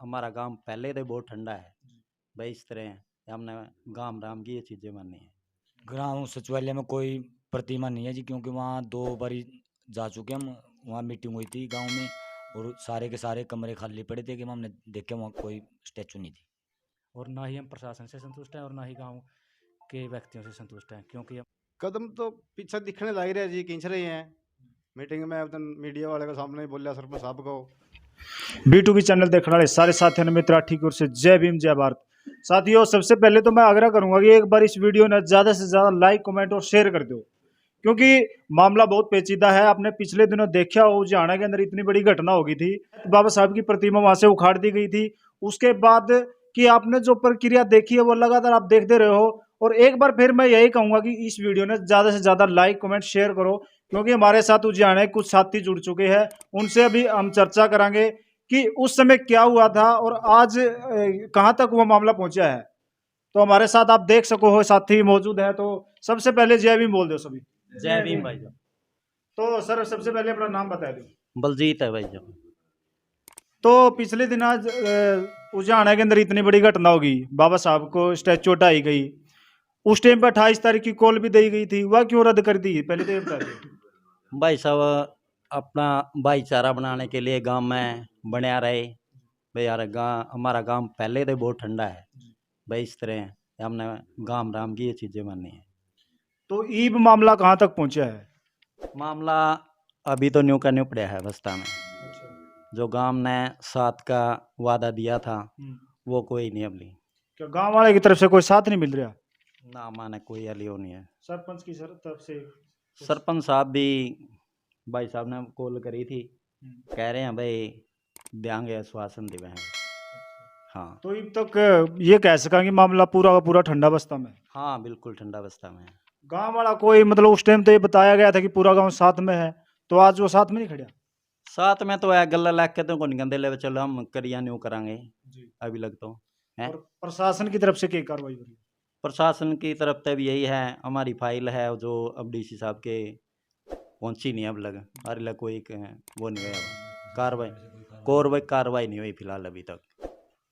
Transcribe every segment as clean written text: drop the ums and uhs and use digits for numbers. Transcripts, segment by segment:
हमारा गांव पहले तो बहुत ठंडा है भाई, इस तरह है हमने गांव राम की ये चीज़ें माननी है। ग्राम सचिवालय में कोई प्रतिमा नहीं है जी, क्योंकि वहाँ 2 बारी जा चुके हम। वहाँ मीटिंग हुई थी गांव में और सारे के सारे कमरे खाली पड़े थे कि हमने देखे वहाँ कोई स्टैचू नहीं थी। और ना ही हम प्रशासन से संतुष्ट हैं और ना ही गांव के व्यक्तियों से संतुष्ट हैं, क्योंकि हम कदम तो पीछे दिखने लग रहे जी, खींच रहे हैं। मीटिंग में अब मीडिया वाले के सामने ही बोलिया सरपंच साहब को। B2B चैनल देखने वाले सारे साथियों ने मित्रा ठीक ओर से जय भीम जय भारत। साथियों, सबसे पहले तो मैं आग्रह करूंगा कि एक बार इस वीडियो ने ज्यादा से ज्यादा लाइक कमेंट और शेयर कर दो, क्योंकि मामला बहुत पेचीदा है। आपने पिछले दिनों देखा हो हरियाणा के अंदर इतनी बड़ी घटना हो गई थी, बाबा साहब की प्रतिमा वहां से उखाड़ दी गई थी। उसके बाद कि आपने जो प्रक्रिया देखी है वो लगातार आप देखते रहे हो। और एक बार फिर मैं यही कहूंगा कि इस वीडियो ने ज्यादा से ज्यादा लाइक कमेंट शेयर करो, क्योंकि हमारे साथ हरियाणा के कुछ साथी जुड़ चुके हैं। उनसे अभी हम चर्चा करेंगे कि उस समय क्या हुआ था और आज कहां तक वो मामला पहुंचा है। तो हमारे साथ आप देख सको हो साथी मौजूद है। तो सबसे पहले जय भीम बोल दो सभी। जय भीम भाई साहब। तो सर, सबसे पहले अपना नाम बता दो। बलजीत है भाई साहब। तो पिछले दिन आज हरियाणा के अंदर इतनी बड़ी घटना होगी, बाबा साहब को स्टैचू हटाई गई। उस टाइम पर 28 तारीख की कॉल भी दी गई थी, वह क्यों रद्द कर दी, पहले तो ये बता दो। भाई साहब, अपना भाईचारा बनाने के लिए गांव में बनया रहे भाई यार। हमारा गांव पहले तो बहुत ठंडा है भाई, इस तरह है हमने गांव राम की ये चीज़ें माननी है। तो ईब मामला कहाँ तक पहुंचा है? मामला अभी तो न्यू का न्यू पड़ा है अवस्था में। जो गांव ने 7 का वादा दिया था वो कोई नहीं अभी। क्या गांव वाले की तरफ से कोई साथ नहीं मिल रहा? ना माने कोई अलियो नहीं है। सरपंच की तरफ से सरपंच साहब भी भाई साहब ने कॉल करी थी, कह रहे हैं भाई देंगे, आश्वासन दिए हैं। हाँ तो अब तक ये कह सका कि मामला पूरा का पूरा ठंडा अवस्था में? हाँ, बिल्कुल ठंडा अवस्था में है। गांव वाला कोई मतलब उस टाइम तो ये बताया गया था कि पूरा गांव साथ में है, तो आज वो साथ में नहीं खड़ा? साथ में तो है, गला लग के तो कौन गंदे ले, चलो हम करिया न्यू करांगे जी। अभी लग तो है। और प्रशासन की तरफ से क्या कार्रवाई हो रही है? प्रशासन की तरफ से भी यही है, हमारी फाइल है जो अब डीसी साहब के पहुंची नहीं अब लग, अरे लग कोई वो नहीं हुआ, कार्रवाई नहीं हुई फिलहाल अभी तक।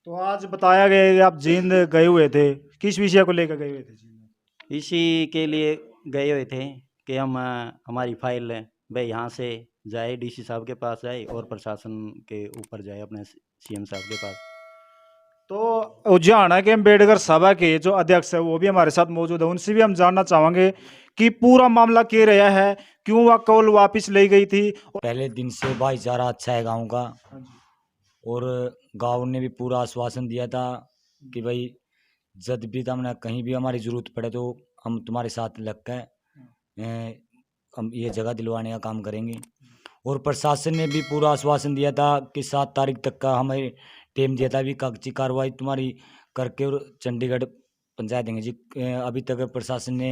तो आज बताया गया कि आप जींद गए हुए थे, किस विषय को लेकर गए हुए थे जींद? इसी के लिए गए हुए थे कि हम हमारी फाइल भाई यहाँ से जाए, डीसी साहब के पास जाए और प्रशासन के ऊपर जाए, अपने सीएम साहब के पास। तो हरियाणा के अम्बेडकर सभा के जो अध्यक्ष है वो भी हमारे साथ मौजूद है, उनसे भी हम जानना चाहेंगे कि पूरा मामला क्या रहा है, क्यों वह कॉल वापस ली गई थी। पहले दिन से भाईचारा अच्छा है गांव का, और गांव ने भी पूरा आश्वासन दिया था कि भाई जब भी हमने कहीं भी हमारी जरूरत पड़े तो हम तुम्हारे साथ लग कर हम ये जगह दिलवाने का काम करेंगे। और प्रशासन ने भी पूरा आश्वासन दिया था कि 7 तारीख तक का हमें टाइम दिया था, अभी कागजी कार्रवाई तुम्हारी करके और चंडीगढ़ पहुंचा देंगे जी। अभी तक प्रशासन ने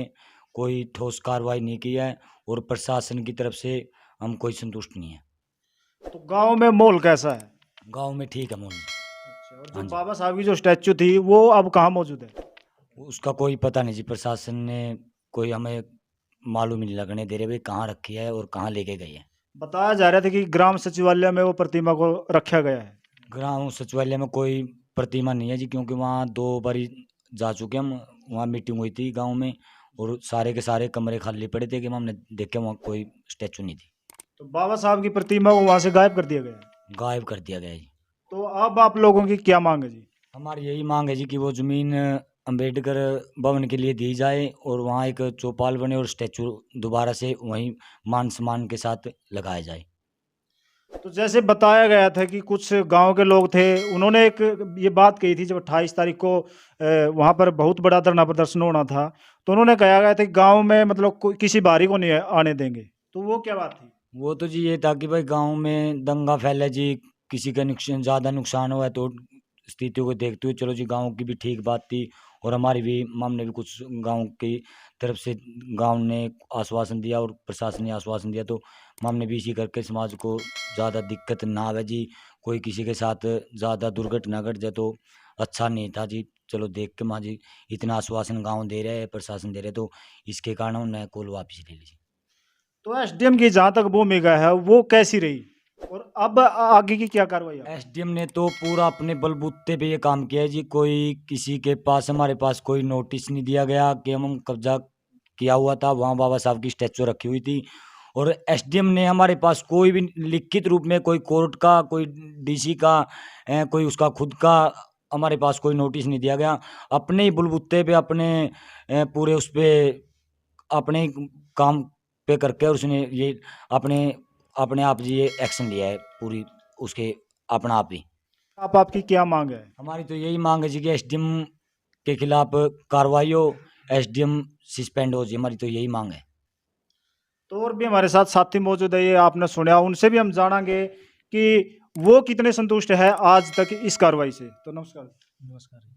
कोई ठोस कार्रवाई नहीं की है और प्रशासन की तरफ से हम कोई संतुष्ट नहीं है। तो गांव में माहौल कैसा है? गांव में ठीक है मोहन। और हाँ जो जी। बाबा साहब की जो स्टैचू थी वो अब कहाँ मौजूद है? उसका कोई पता नहीं जी, प्रशासन ने कोई हमें मालूम नहीं लगने दे रहे भाई कहाँ रखी है और कहाँ लेके गई है। बताया जा रहा था कि ग्राम सचिवालय में वो प्रतिमा को रखा गया है। ग्राम सचिवालय में कोई प्रतिमा नहीं है जी, क्योंकि वहाँ 2 बारी जा चुके हम। वहाँ मीटिंग हुई थी गांव में और सारे के सारे कमरे खाली पड़े थे कि हमने देखे वहाँ कोई स्टैचू नहीं थी। तो बाबा साहब की प्रतिमा को वहां से गायब कर दिया गया है। गायब कर दिया गया जी। तो अब आप लोगों की क्या मांग है जी? हमारी यही मांग है जी कि वो ज़मीन अंबेडकर भवन के लिए दी जाए और वहाँ एक चौपाल बने और स्टैचू दोबारा से वहीं मान सम्मान के साथ लगाया जाए। तो जैसे बताया गया था कि कुछ गांव के लोग थे, उन्होंने एक ये बात कही थी जब 28 तारीख को वहां पर बहुत बड़ा धरना प्रदर्शन होना था, तो उन्होंने कहा गया था कि गांव में मतलब किसी बाहरी को नहीं आने देंगे। तो वो क्या बात थी? वो तो जी ये था कि भाई गांव में दंगा फैले जी, किसी का नुकसान ज़्यादा नुकसान हुआ है तो स्थितियों को देखते हुए चलो जी, गांव की भी ठीक बात थी और हमारी भी हमने भी कुछ गांव की तरफ से गांव ने आश्वासन दिया और प्रशासन ने आश्वासन दिया, तो हमने भी इसी करके समाज को ज़्यादा दिक्कत ना आवे जी, कोई किसी के साथ ज़्यादा दुर्घटना घट जाए तो अच्छा नहीं था जी। चलो देख के माँ जी इतना आश्वासन गाँव दे रहे हैं, प्रशासन दे रहे, तो इसके कारण उन्होंने कॉल वापस ले ली। तो एसडीएम की जहां तक भूमिका है वो कैसी रही? और अब आगे की क्या कार्रवाई है? एसडीएम ने तो पूरा अपने बलबूते पे ये काम किया है जी। कोई किसी के पास हमारे पास कोई नोटिस नहीं दिया गया कि हम कब्जा किया हुआ था, वहाँ बाबा साहब की स्टैचू रखी हुई थी। और एसडीएम ने हमारे पास कोई भी लिखित रूप में कोई कोर्ट का, कोई डीसी का, कोई उसका खुद का हमारे पास कोई नोटिस नहीं दिया गया। अपने ही बलबूते पे अपने पूरे उस पे अपने ही काम पे करके और उसने ये अपने अपने आप जी ये एक्शन लिया है पूरी उसके अपना आप ही। आपकी क्या मांग है? हमारी तो यही मांग है जी कि एसडीएम के खिलाफ कार्रवाई हो, एसडीएम सस्पेंड हो जी। हमारी तो यही मांग है। तो और भी हमारे साथ साथी मौजूद है, ये आपने सुना, उनसे भी हम जानेंगे कि वो कितने संतुष्ट है आज तक इस कार्रवाई से। तो नमस्कार। नमस्कार जी।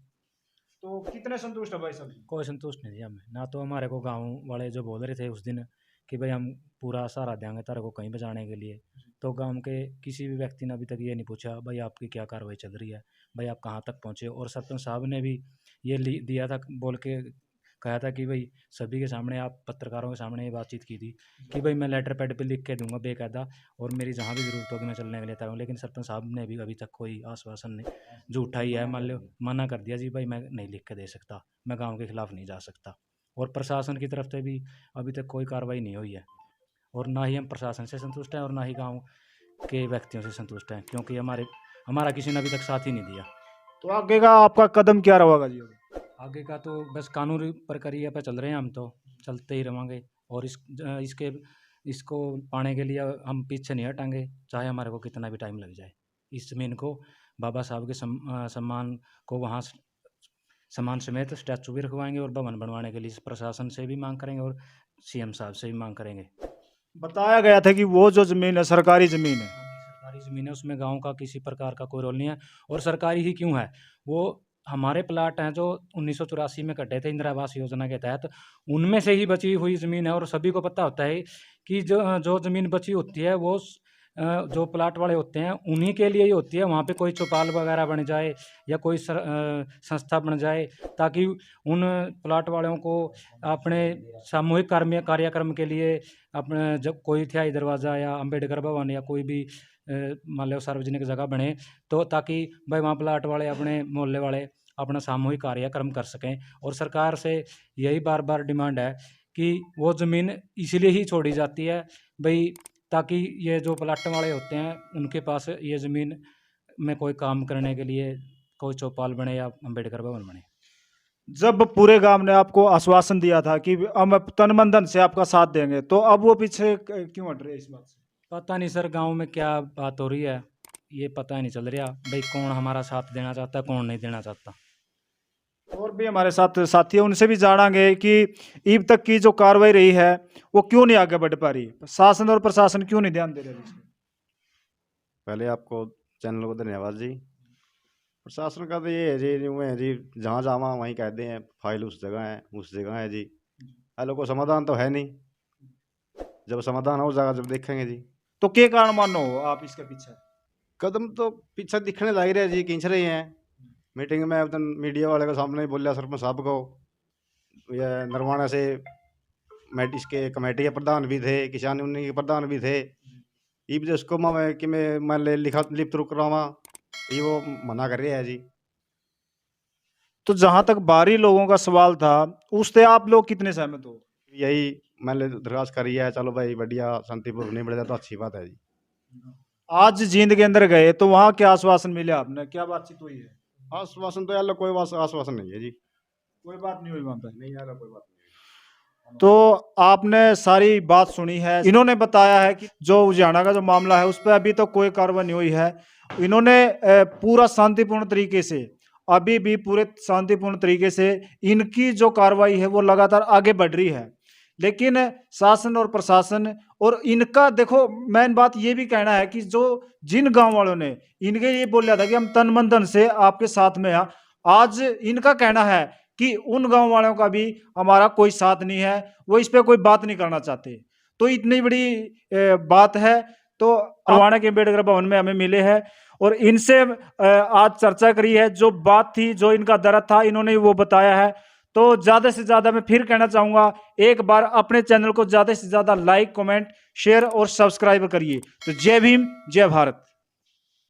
तो कितने संतुष्ट है भाई साहब? कोई संतुष्ट नहीं जी हमें, ना तो हमारे को गांव वाले जो बोल रहे थे उस दिन कि भाई हम पूरा सहारा देंगे तेरे को कहीं बचाने के लिए, तो गांव के किसी भी व्यक्ति ने अभी तक ये नहीं पूछा भाई आपकी क्या कार्रवाई चल रही है, भाई आप कहाँ तक पहुँचे। और सरपंच साहब ने भी ये दिया था, बोल के कहा था कि भाई सभी के सामने, आप पत्रकारों के सामने ये बातचीत की थी कि भाई मैं लेटर पैड पे लिख के दूंगा बेकायदा, और मेरी जहाँ भी ज़रूरत होगी मैं चलने के लिए तैयार हूँ। लेकिन सरपंच साहब ने भी अभी तक कोई आश्वासन नहीं, झूठा ही है, मान लो मना कर दिया जी भाई मैं नहीं लिख के दे सकता, मैं गाँव के खिलाफ नहीं जा सकता। और प्रशासन की तरफ से भी अभी तक कोई कार्रवाई नहीं हुई है, और ना ही हम प्रशासन से संतुष्ट हैं और ना ही गांव के व्यक्तियों से संतुष्ट हैं, क्योंकि हमारा किसी ने अभी तक साथ ही नहीं दिया। तो आगे का आपका कदम क्या रहेगा जी? आगे का तो बस कानूनी प्रक्रिया पर चल रहे हैं, हम तो चलते ही रहेंगे, और इसको पाने के लिए हम पीछे नहीं हटेंगे, चाहे हमारे को कितना भी टाइम लग जाए। इस ज़मीन को बाबा साहब के सम्मान को वहाँ सम्मान समेत स्टैचू भी रखवाएंगे, और भवन बनवाने के लिए प्रशासन से भी मांग करेंगे और सीएम साहब से भी मांग करेंगे। बताया गया था कि वो जो जमीन है सरकारी जमीन है। सरकारी ज़मीन है, उसमें गांव का किसी प्रकार का कोई रोल नहीं है। और सरकारी ही क्यों है, वो हमारे प्लाट हैं जो 1984 में कटे थे इंदिरा आवास योजना के तहत, उनमें से ही बची हुई ज़मीन है। और सभी को पता होता है कि जो ज़मीन बची होती है वो जो प्लाट वाले होते हैं उन्हीं के लिए ही होती है। वहाँ पे कोई चौपाल वगैरह बन जाए या कोई संस्था बन जाए, ताकि उन प्लाट वालों को अपने सामूहिक कार्यक्रम के लिए, अपने जब कोई तिहाई दरवाज़ा या अम्बेडकर भवन या कोई भी मान लो सार्वजनिक जगह बने, तो ताकि भाई वहाँ प्लाट वाले, अपने मोहल्ले वाले अपना सामूहिक कार्यक्रम कर सकें। और सरकार से यही बार बार डिमांड है कि वो ज़मीन इसलिए ही छोड़ी जाती है भाई, ताकि ये जो प्लाट वाले होते हैं उनके पास ये ज़मीन में कोई काम करने के लिए कोई चौपाल बने या अम्बेडकर भवन बने। जब पूरे गांव ने आपको आश्वासन दिया था कि हम तन मन धन से आपका साथ देंगे, तो अब वो पीछे क्यों हट रहे हैं इस बात से? पता नहीं सर, गांव में क्या बात हो रही है ये पता ही नहीं चल रहा भाई, कौन हमारा साथ देना चाहता है कौन नहीं देना चाहता। और भी हमारे साथ साथी है, उनसे भी जानेंगे कि अब तक की जो कार्रवाई रही है वो क्यों नहीं आगे बढ़ पा रही, शासन और प्रशासन क्यों नहीं ध्यान दे रहे इसमें? पहले आपको चैनल को धन्यवाद जी। प्रशासन का तो ये है जी, यूँ है जी, जहाँ जावा वहीं कहते हैं फाइल उस जगह है जी। हेलो को समाधान तो है नहीं, जब समाधान हो जाएगा जब देखेंगे जी। तो क्या कारण मानो आप इसके पीछे? कदम तो पीछे दिखने लग रहे जी, खींच रहे हैं। मीटिंग में उधर मीडिया वाले के सामने ही बोलिया सरपंच साहब को, ये नरवाना से इसके कमेटी के प्रधान भी थे, किसान यूनियन के प्रधान भी थे। इब जिसको मैं कि मैं लिप्त रुक रहा हूँ, ये वो मना कर रहे हैं जी। तो जहां तक बाहरी लोगों का सवाल था, उससे आप लोग कितने सहमत हो? यही मैंने दरखास्त करी है, चलो भाई बढ़िया शांतिपूर्वक नहीं बढ़ेगा तो अच्छी बात है जी। आज जींद के अंदर गए तो वहां क्या आश्वासन मिले आपने, क्या बातचीत हुई है? आश्वासन तो यार कोई आश्वासन नहीं है जी, कोई बात नहीं हुई वहां पर? नहीं यार कोई बात नहीं। तो आपने सारी बात सुनी है। इन्होंने बताया है कि जो उजियाना का जो मामला है उस पर अभी तो कोई कार्रवाई नहीं हुई है। इन्होंने पूरा शांतिपूर्ण तरीके से, अभी भी पूरे शांतिपूर्ण तरीके से इनकी जो कार्रवाई है वो लगातार आगे बढ़ रही है। लेकिन शासन और प्रशासन और इनका, देखो मेन बात ये भी कहना है कि जो जिन गांव वालों ने इनके ये बोला था कि हम तन मन धन से आपके साथ में हैं, आज इनका कहना है कि उन गांव वालों का भी हमारा कोई साथ नहीं है, वो इस पे कोई बात नहीं करना चाहते। तो इतनी बड़ी बात है। तो नरवाना के अम्बेडकर भवन में हमें मिले हैं और इनसे आज चर्चा करी है। जो बात थी, जो इनका दर्द था, इन्होंने वो बताया है। तो ज़्यादा से ज़्यादा मैं फिर कहना चाहूँगा, एक बार अपने चैनल को ज़्यादा से ज़्यादा लाइक, कमेंट, शेयर और सब्सक्राइब करिए। तो जय भीम, जय भारत।